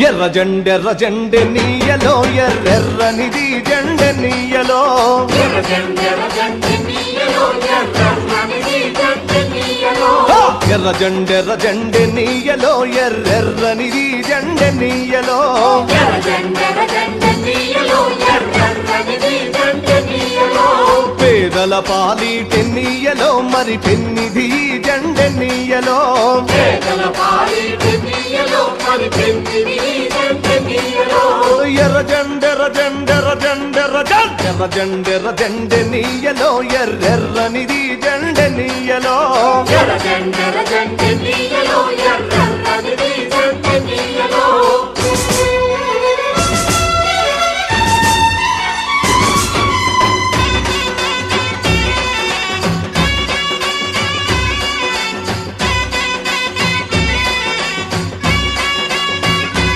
ఎర్ర జెండె నీయలో ఎర్రెర్రనిది జెండె నీయలో ఎర్ర జెండె నీయలో ఎర్రెర్రనిది జెండె నీయలో పేదల పాలిటెన్నీయలో మరి పెన్నిధి జెండె నీయలో ఎర్ర జెండె నీయలో ఎర్రెర్రనిది జెండె నీయలో